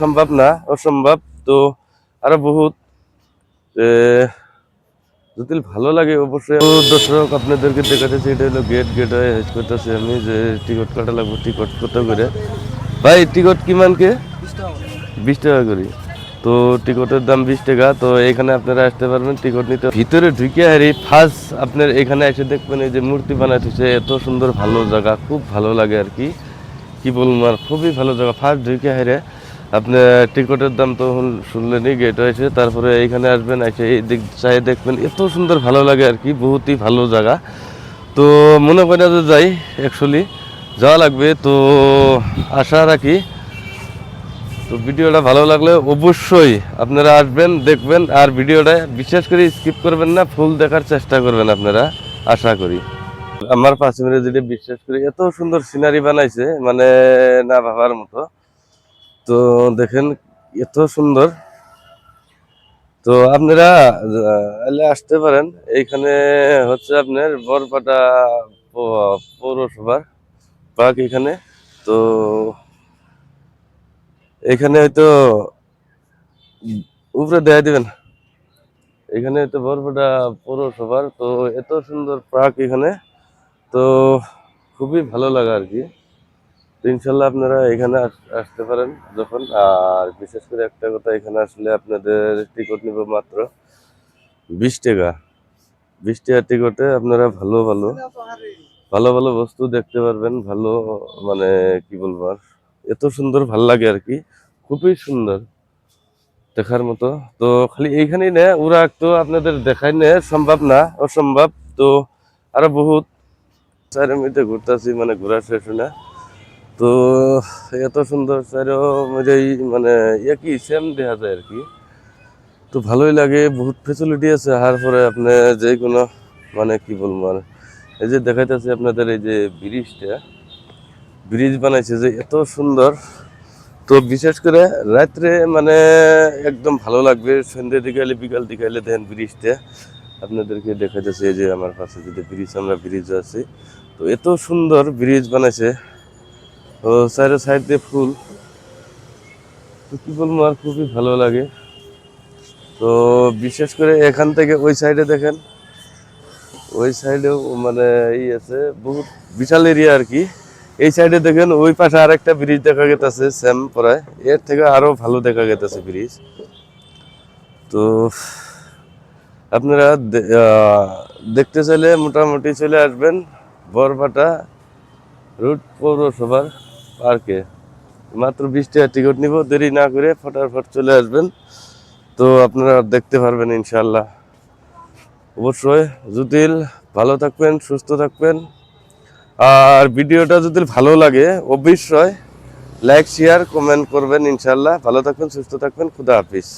সম্ভব না, অসম্ভব। তো আরো বহুত যদি ভালো লাগে অবশ্যই। দর্শক আপনাদেরকে দেখাতেছি, এটা হলো গেট হয়ে হেজ করতেছি আমি যে টিকিট কাটা লাগবে। টিকিট কত করে ভাই? টিকিট কিমান কে? 20 টাকা করি। তো টিকিটের দাম 20 টাকা। তো এখানে আপনারা আসতে পারবেন টিকিট নিতে। ভিতরে ঢুকে হারি ফার্স্ট আপনার এখানে এসে দেখবেন এই যে মূর্তি বানাইতেছে, এত সুন্দর ভালো জায়গা, খুব ভালো লাগে আর কি। কি বলবো আর, খুবই ভালো জায়গা। ফার্স্ট ঢুকে হারে আপনার টিকিটের দাম তো শুনলেনি, গেট হয়েছে। তারপরে এইখানে আসবেন, এসে এই দিক চাই দেখবেন, এত সুন্দর ভালো লাগে আর কি, বহুতই ভালো জায়গা। তো মনে করি যে যাই, অ্যাকচুয়ালি যাওয়া লাগবে। তো আশা রাখি তো ভিডিওটা ভালো লাগলে অবশ্যই আপনারা আসবেন, দেখবেন। আর ভিডিওটা বিশেষ করে স্কিপ করবেন না, ফুল দেখার চেষ্টা করবেন আপনারা, আশা করি। আমার 5 মিনিট যেটা বিশ্বাস করি, এত সুন্দর সিনারি বানাইছে, মানে না ভাবার মতো। তো দেখেন এত সুন্দর। তো আপনারা আসতে পারেন। এইখানে হচ্ছে আপনার বরপাটা পৌরসভার পার্ক এখানে। তো এখানে হয়তো উপরে দেয়া দিবেন। এখানে তো বরপেটা পৌরসভার। তো এত সুন্দর পার্ক এখানে। তো খুবই ভালো লাগে আর কি। তো ইনশাল্লাহ আপনারা এখানে আসতে পারেন যখন। আর বিশেষ করে একটা কথা, এখানে আসলে আপনাদের টিকিট নিব মাত্র 20 টাকা। 20 টাকা টিকিটে আপনারা ভালো ভালো ভালো ভালো বস্তু দেখতে পারবেন। ভালো মানে কি বলবো আর, এত সুন্দর ভাল লাগে আর কি, খুবই সুন্দর দেখার মতো। তো খালি এইখানেই না, ওরা তো আপনাদের দেখাই না সম্ভব না, অসম্ভব। তো আরো বহুত চারের মধ্যে ঘুরতেছি, মানে ঘোরা শেষ না। তো এত সুন্দর চারও মধ্যেই মানে একই সেম দেখা যায় আর কি। তো ভালোই লাগে, বহুত ফেসিলিটি আছে। আর পরে আপনি যে কোনো মানে কি বলবো আর, এই যে দেখাইতেছি আপনাদের এই যে ব্রিজ বানাইছে যে এত সুন্দর। তো বিশেষ করে রাত্রে মানে একদম ভালো লাগবে। সন্ধ্যে দিকে এলে, বিকাল দিকে এলে দেখেন ব্রিজটা আপনাদেরকে দেখাইতেছে। এই যে আমার পাশে যদি ব্রিজ, আমরা ব্রিজ আছি। তো এত সুন্দর ব্রিজ বানাইছে। তো চারি সাইড দিয়ে ফুল। তো কি বলবো আর, খুবই ভালো লাগে। তো বিশেষ করে এখান থেকে ওই সাইডে দেখেন, ওই সাইডেও মানে এই আছে, বহুত বিশাল এরিয়া আর কি। এই সাইডে দেখেন ওই পাশে আরেকটা ব্রিজ দেখা গেছে সেম প্রায়, এর থেকে আরো ভালো দেখা গেছে ব্রিজ। তো আপনারা দেখতে চাইলে মোটামুটি চলে আসবেন বরপাটা রোড পৌরসভার পার্কে। মাত্র 20 টাকা টিকিট নিব, দেরি না করে ফটাফট চলে আসবেন। তো আপনারা দেখতে পারবেন ইনশাল্লাহ। অবশ্যই যদি ভালো থাকবেন, সুস্থ থাকবেন। আর ভিডিওটা যদি ভালো লাগে অবশ্যই লাইক, শেয়ার, কমেন্ট করবেন ইনশাল্লাহ। ভালো থাকবেন, সুস্থ থাকবেন। খুদা হাফিজ।